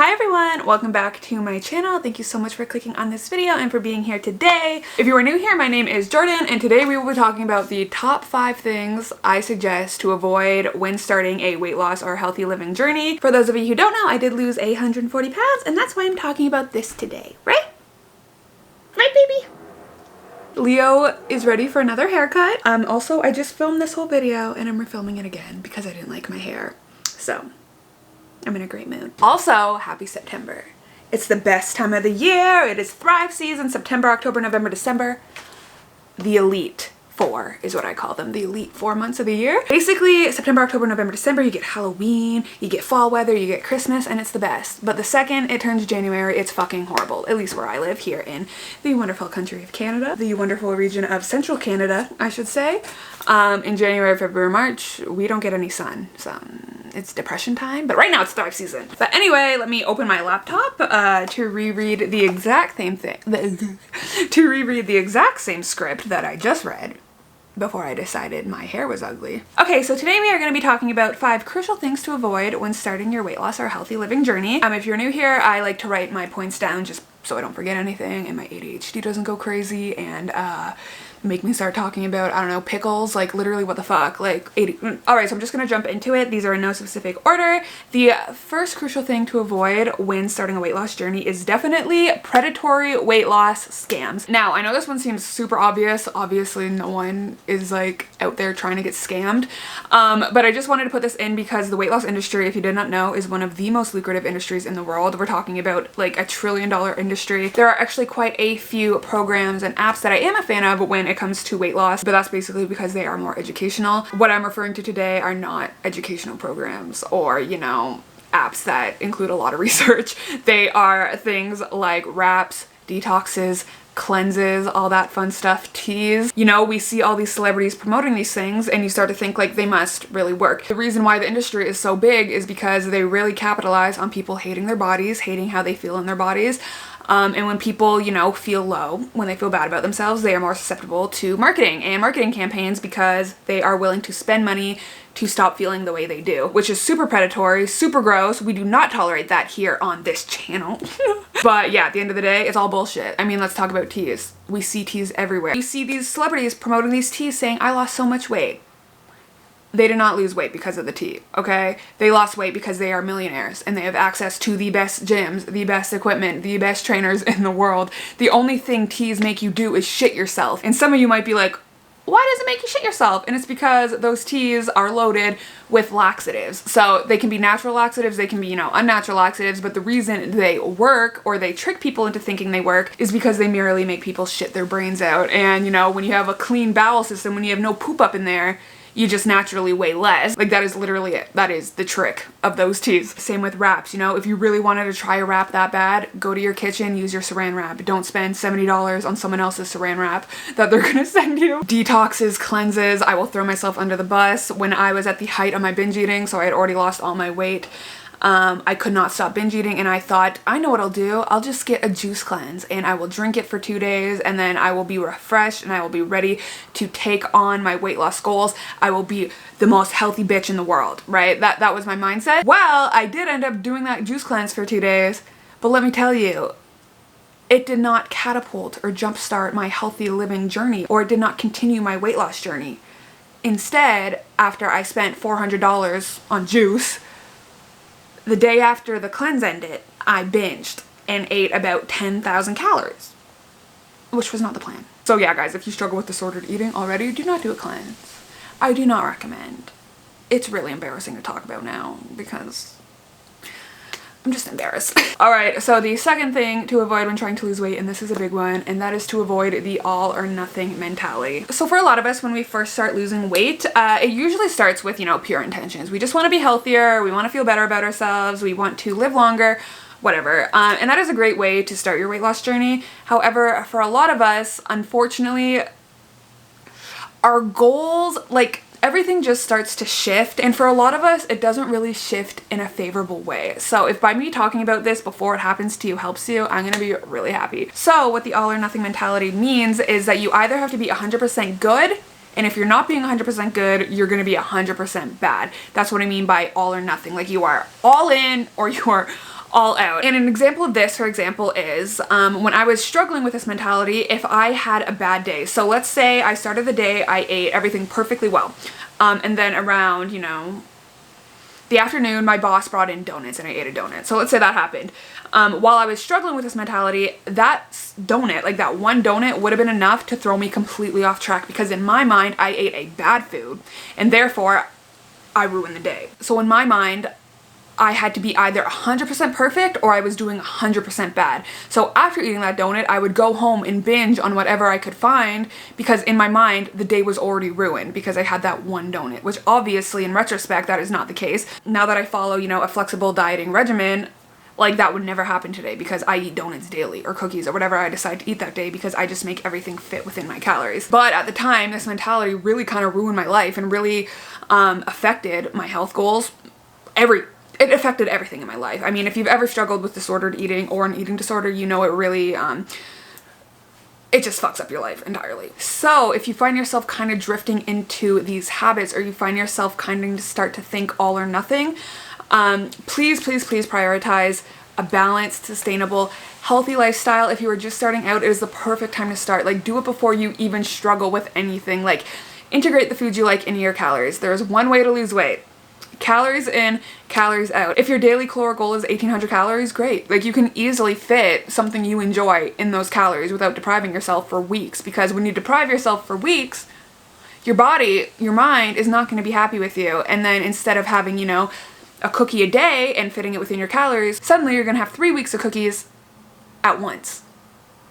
Hi everyone, welcome back to my channel. Thank you so much for clicking on this video and for being here today. If you are new here, my name is Jordan and today we will be talking about the top 5 things I suggest to avoid when starting a weight loss or healthy living journey. For those of you who don't know, I did lose 140 pounds and that's why I'm talking about this today, right? Right, baby? Leo is ready for another haircut. Also, I just filmed this whole video and I'm refilming it again because I didn't like my hair. So I'm in a great mood. Also, happy September. It's the best time of the year. It is Thrive season, September, October, November, December. The elite 4 is what I call them, the elite 4 months of the year. Basically, September, October, November, December, you get Halloween, you get fall weather, you get Christmas, and it's the best. But the second it turns January, it's fucking horrible, at least where I live here in the wonderful country of Canada, the wonderful region of central Canada, I should say. In January, February, March, we don't get any sun, so it's depression time, but right now it's Thrive season. But anyway, let me open my laptop to reread the exact same thing, to reread the exact same script that I just read before I decided my hair was ugly. Okay, so today we are going to be talking about 5 crucial things to avoid when starting your weight loss or healthy living journey. If you're new here, I like to write my points down just so I don't forget anything and my ADHD doesn't go crazy and make me start talking about, I don't know, pickles, like literally what the fuck, like 80. Alright, so I'm just gonna jump into it. These are in no specific order. The first crucial thing to avoid when starting a weight loss journey is definitely predatory weight loss scams. Now, I know this one seems super obvious. Obviously, no one is like out there trying to get scammed. But I just wanted to put this in because the weight loss industry, if you did not know, is one of the most lucrative industries in the world. We're talking about like $1 trillion industry. There are actually quite a few programs and apps that I am a fan of when it comes to weight loss, but that's basically because they are more educational. What I'm referring to today are not educational programs or, you know, apps that include a lot of research. They are things like wraps, detoxes, cleanses, all that fun stuff, teas. You know, we see all these celebrities promoting these things and you start to think like they must really work. The reason why the industry is so big is because they really capitalize on people hating their bodies, hating how they feel in their bodies. And when people, you know, feel low, when they feel bad about themselves, they are more susceptible to marketing and marketing campaigns because they are willing to spend money to stop feeling the way they do, which is super predatory, super gross. We do not tolerate that here on this channel. But yeah, at the end of the day, it's all bullshit. I mean, let's talk about teas. We see teas everywhere. You see these celebrities promoting these teas saying, I lost so much weight. They did not lose weight because of the tea, okay? They lost weight because they are millionaires and they have access to the best gyms, the best equipment, the best trainers in the world. The only thing teas make you do is shit yourself. And some of you might be like, why does it make you shit yourself? And it's because those teas are loaded with laxatives. So they can be natural laxatives, they can be, you know, unnatural laxatives, but the reason they work or they trick people into thinking they work is because they merely make people shit their brains out. And, you know, when you have a clean bowel system, when you have no poop up in there, you just naturally weigh less. Like, that is literally it. That is the trick of those teas. Same with wraps, you know, if you really wanted to try a wrap that bad, go to your kitchen, use your saran wrap. Don't spend $70 on someone else's saran wrap that they're gonna send you. Detoxes, cleanses, I will throw myself under the bus. When I was at the height of my binge eating, so I had already lost all my weight, I could not stop binge eating and I thought, I know what I'll do. I'll just get a juice cleanse and I will drink it for 2 days and then I will be refreshed and I will be ready to take on my weight loss goals. I will be the most healthy bitch in the world, right? That was my mindset. Well, I did end up doing that juice cleanse for 2 days, but let me tell you, it did not catapult or jumpstart my healthy living journey, or it did not continue my weight loss journey. Instead, after I spent $400 on juice, the day after the cleanse ended, I binged and ate about 10,000 calories, which was not the plan. So yeah, guys, if you struggle with disordered eating already, do not do a cleanse. I do not recommend. It's really embarrassing to talk about now because I'm just embarrassed. Alright, so the second thing to avoid when trying to lose weight, and this is a big one, and that is to avoid the all or nothing mentality. So for a lot of us, when we first start losing weight, it usually starts with, you know, pure intentions. We just want to be healthier, we want to feel better about ourselves, we want to live longer, whatever. And that is a great way to start your weight loss journey. However, for a lot of us, unfortunately, our goals, like, everything just starts to shift, and for a lot of us it doesn't really shift in a favorable way. So if by me talking about this before it happens to you helps you, I'm gonna be really happy. So what the all or nothing mentality means is that you either have to be 100% good, and if you're not being 100% good, you're gonna be 100% bad. That's what I mean by all or nothing. Like, you are all in or you are all out. And an example of this, for example, is when I was struggling with this mentality, if I had a bad day. So let's say I started the day, I ate everything perfectly well. And then around, you know, the afternoon, my boss brought in donuts and I ate a donut. So let's say that happened. While I was struggling with this mentality, that donut, like that one donut, would have been enough to throw me completely off track, because in my mind, I ate a bad food and therefore I ruined the day. So in my mind, I had to be either 100% perfect or I was doing 100% bad. So after eating that donut, I would go home and binge on whatever I could find, because in my mind, the day was already ruined because I had that one donut, which obviously in retrospect, that is not the case. Now that I follow, you know, a flexible dieting regimen, like that would never happen today because I eat donuts daily or cookies or whatever I decide to eat that day, because I just make everything fit within my calories. But at the time, this mentality really kind of ruined my life and really affected my health goals. It affected everything in my life. I mean, if you've ever struggled with disordered eating or an eating disorder, you know it really, it just fucks up your life entirely. So if you find yourself kind of drifting into these habits, or you find yourself kind of start to think all or nothing, please prioritize a balanced, sustainable, healthy lifestyle. If you are just starting out, it is the perfect time to start. Like, do it before you even struggle with anything. Like, integrate the foods you like into your calories. There is one way to lose weight. Calories in, calories out. If your daily caloric goal is 1800 calories, great. Like, you can easily fit something you enjoy in those calories without depriving yourself for weeks, because when you deprive yourself for weeks, your body, your mind is not going to be happy with you. And then instead of having, you know, a cookie a day and fitting it within your calories, suddenly you're going to have 3 weeks of cookies at once,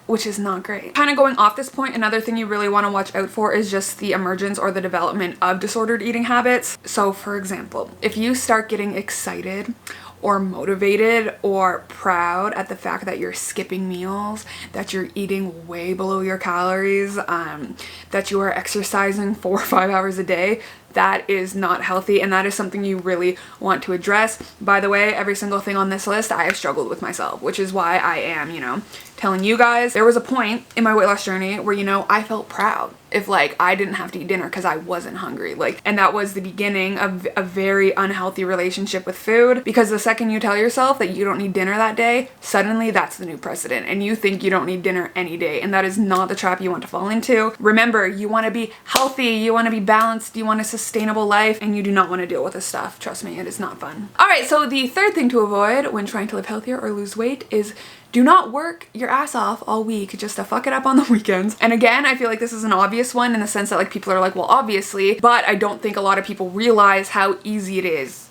which is not great. Kind of going off this point, another thing you really want to watch out for is just the emergence or the development of disordered eating habits. So for example, if you start getting excited or motivated or proud at the fact that you're skipping meals, that you're eating way below your calories, that you are exercising 4 or 5 hours a day, that is not healthy, and that is something you really want to address. By the way, every single thing on this list I have struggled with myself, which is why I am, you know, telling you guys. There was a point in my weight loss journey where, you know, I felt proud if like I didn't have to eat dinner because I wasn't hungry. Like, and that was the beginning of a very unhealthy relationship with food, because the second you tell yourself that you don't need dinner that day, suddenly that's the new precedent and you think you don't need dinner any day, and that is not the trap you want to fall into. Remember, you want to be healthy, you want to be balanced, you want a sustainable life, and you do not want to deal with this stuff. Trust me, it is not fun. All right, so the third thing to avoid when trying to live healthier or lose weight is do not work your ass off all week just to fuck it up on the weekends. And again, I feel like this is an obvious one in the sense that like people are like, well, obviously, but I don't think a lot of people realize how easy it is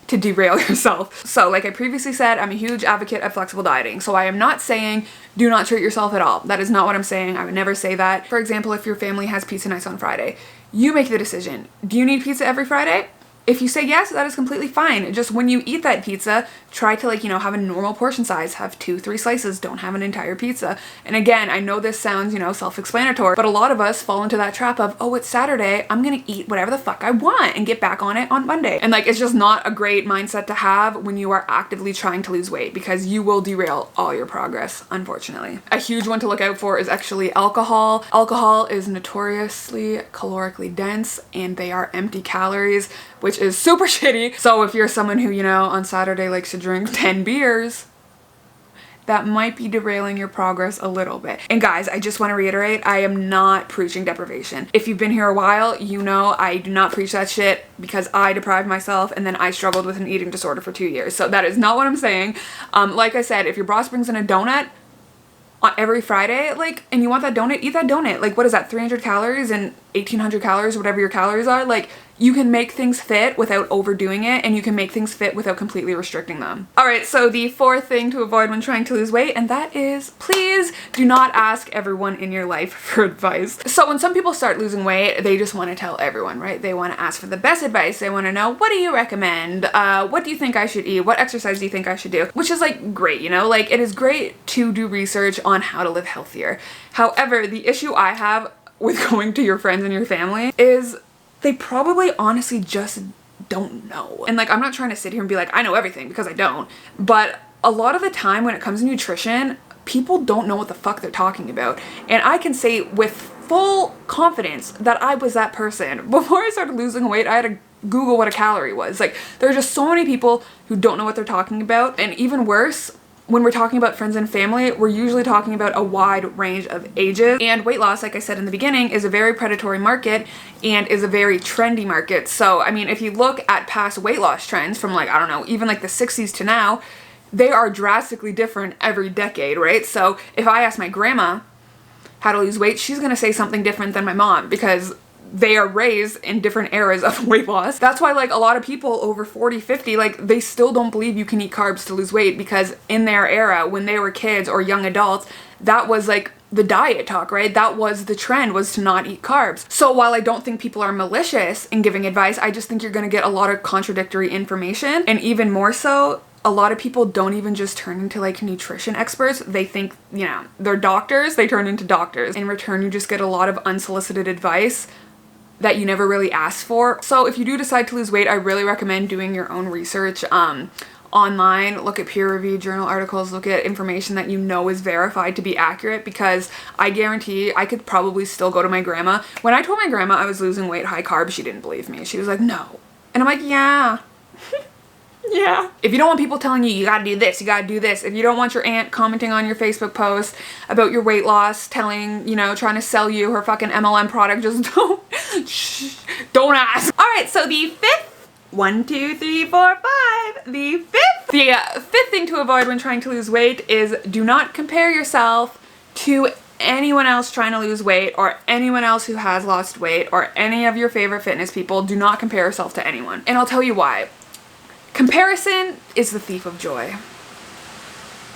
to derail yourself. So like I previously said, I'm a huge advocate of flexible dieting. So I am not saying do not treat yourself at all. That is not what I'm saying. I would never say that. For example, if your family has pizza nights on Friday, you make the decision. Do you need pizza every Friday? If you say yes, that is completely fine. Just when you eat that pizza, try to like, you know, have a normal portion size, have 2-3 slices, don't have an entire pizza. And again, I know this sounds, you know, self-explanatory, but a lot of us fall into that trap of, oh, it's Saturday, I'm gonna eat whatever the fuck I want and get back on it on Monday. And like, it's just not a great mindset to have when you are actively trying to lose weight, because you will derail all your progress, unfortunately. A huge one to look out for is actually alcohol. Alcohol is notoriously calorically dense and they are empty calories, which is super shitty. So if you're someone who, you know, on Saturday likes to drink 10 beers, that might be derailing your progress a little bit. And guys, I just want to reiterate, I am not preaching deprivation. If you've been here a while, you know I do not preach that shit, because I deprived myself and then I struggled with an eating disorder for 2 years. So that is not what I'm saying. Like I said, if your boss brings in a donut on every Friday, like, and you want that donut, eat that donut. Like, what is that, 300 calories and 1800 calories, whatever your calories are? Like, you can make things fit without overdoing it, and you can make things fit without completely restricting them. All right, so the fourth thing to avoid when trying to lose weight, and that is, please do not ask everyone in your life for advice. So when some people start losing weight, they just want to tell everyone, right? They want to ask for the best advice. They want to know, what do you recommend? What do you think I should eat? What exercise do you think I should do? Which is like great, you know, like it is great to do research on how to live healthier. However, the issue I have with going to your friends and your family is they probably honestly just don't know. And like, I'm not trying to sit here and be like, I know everything, because I don't. But a lot of the time when it comes to nutrition, people don't know what the fuck they're talking about. And I can say with full confidence that I was that person. Before I started losing weight, I had a Google what a calorie was. Like, there are just so many people who don't know what they're talking about. And even worse, when we're talking about friends and family, we're usually talking about a wide range of ages. And weight loss, like I said in the beginning, is a very predatory market and is a very trendy market. So, I mean, if you look at past weight loss trends from like, I don't know, even like the 60s to now, they are drastically different every decade, right? So if I ask my grandma how to lose weight, she's gonna say something different than my mom because they are raised in different eras of weight loss. That's why like a lot of people over 40, 50, like they still don't believe you can eat carbs to lose weight because in their era, when they were kids or young adults, that was like the diet talk, right? That was the trend, was to not eat carbs. So while I don't think people are malicious in giving advice, I just think you're gonna get a lot of contradictory information. And even more so, a lot of people don't even just turn into like nutrition experts. They think, you know, they're doctors, they turn into doctors. In return, you just get a lot of unsolicited advice that you never really asked for. So if you do decide to lose weight, I really recommend doing your own research online. Look at peer-reviewed journal articles, look at information that you know is verified to be accurate, because I guarantee I could probably still go to my grandma. When I told my grandma I was losing weight high carb, she didn't believe me. She was like, no. And I'm like, yeah. Yeah. If you don't want people telling you, you gotta do this, you gotta do this, if you don't want your aunt commenting on your Facebook post about your weight loss, telling, you know, trying to sell you her fucking MLM product, just don't, shh, don't ask. All right, so the fifth, 1, 2, 3, 4, 5, the fifth thing to avoid when trying to lose weight is do not compare yourself to anyone else trying to lose weight or anyone else who has lost weight or any of your favorite fitness people. Do not compare yourself to anyone. And I'll tell you why. Comparison is the thief of joy.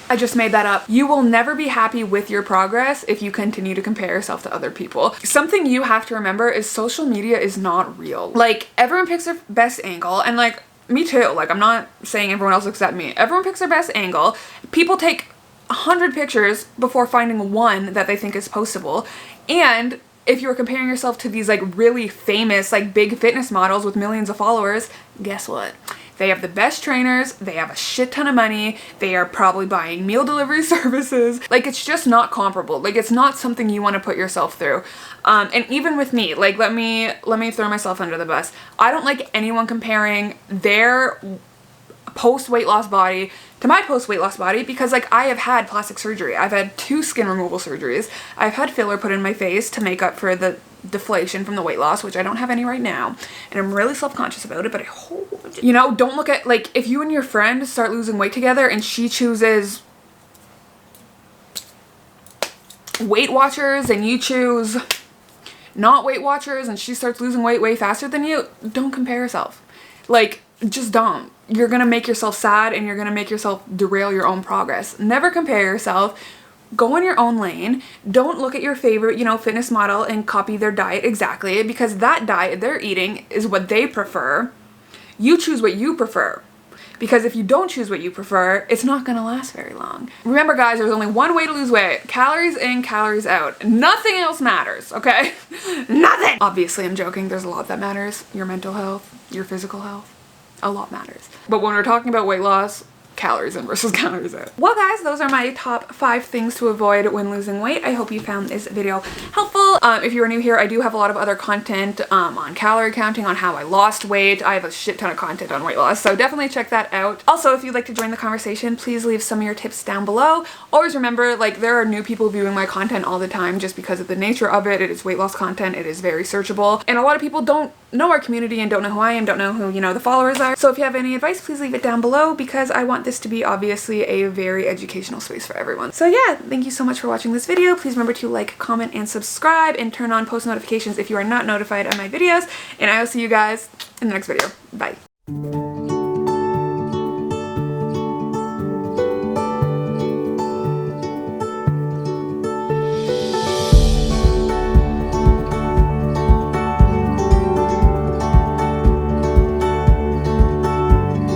I just made that up. You will never be happy with your progress if you continue to compare yourself to other people. Something you have to remember is social media is not real. Like, everyone picks their best angle, and like, me too. Like, I'm not saying everyone else except me. Everyone picks their best angle. People take 100 pictures before finding one that they think is postable. And if you're comparing yourself to these like really famous, like big fitness models with millions of followers, guess what? They have the best trainers, they have a shit ton of money, they are probably buying meal delivery services. Like, it's just not comparable. Like, it's not something you want to put yourself through. And even with me, like, let me throw myself under the bus. I don't like anyone comparing their post-weight loss body to my post-weight loss body, because like, I have had plastic surgery. I've had 2 skin removal surgeries. I've had filler put in my face to make up for the deflation from the weight loss, which I don't have any right now, and I'm really self-conscious about it, but I hope, you know, don't look at, like, if you and your friend start losing weight together and she chooses Weight Watchers and you choose not Weight Watchers and she starts losing weight way faster than you, don't compare yourself. Like, just don't. You're gonna make yourself sad and you're gonna make yourself derail your own progress. Never compare yourself. Go in your own lane. Don't look at your favorite, you know, fitness model and copy their diet exactly, because that diet they're eating is what they prefer. You choose what you prefer, because if you don't choose what you prefer, it's not gonna last very long. Remember guys, there's only one way to lose weight. Calories in, calories out. Nothing else matters, okay? Nothing! Obviously, I'm joking. There's a lot that matters. Your mental health, your physical health, a lot matters. But when we're talking about weight loss, calories in versus calories out. Well guys, those are my top 5 things to avoid when losing weight. I hope you found this video helpful. If you are new here, I do have a lot of other content on calorie counting, on how I lost weight. I have a shit ton of content on weight loss, so definitely check that out. Also, if you'd like to join the conversation, please leave some of your tips down below. Always remember, like, there are new people viewing my content all the time just because of the nature of it. It is weight loss content. It is very searchable, and a lot of people don't know our community and don't know who I am, don't know who, you know, the followers are. So if you have any advice, please leave it down below, because I want this to be obviously a very educational space for everyone. So yeah, thank you so much for watching this video. Please remember to like, comment, and subscribe, and turn on post notifications if you are not notified of my videos, and I will see you guys in the next video. Bye.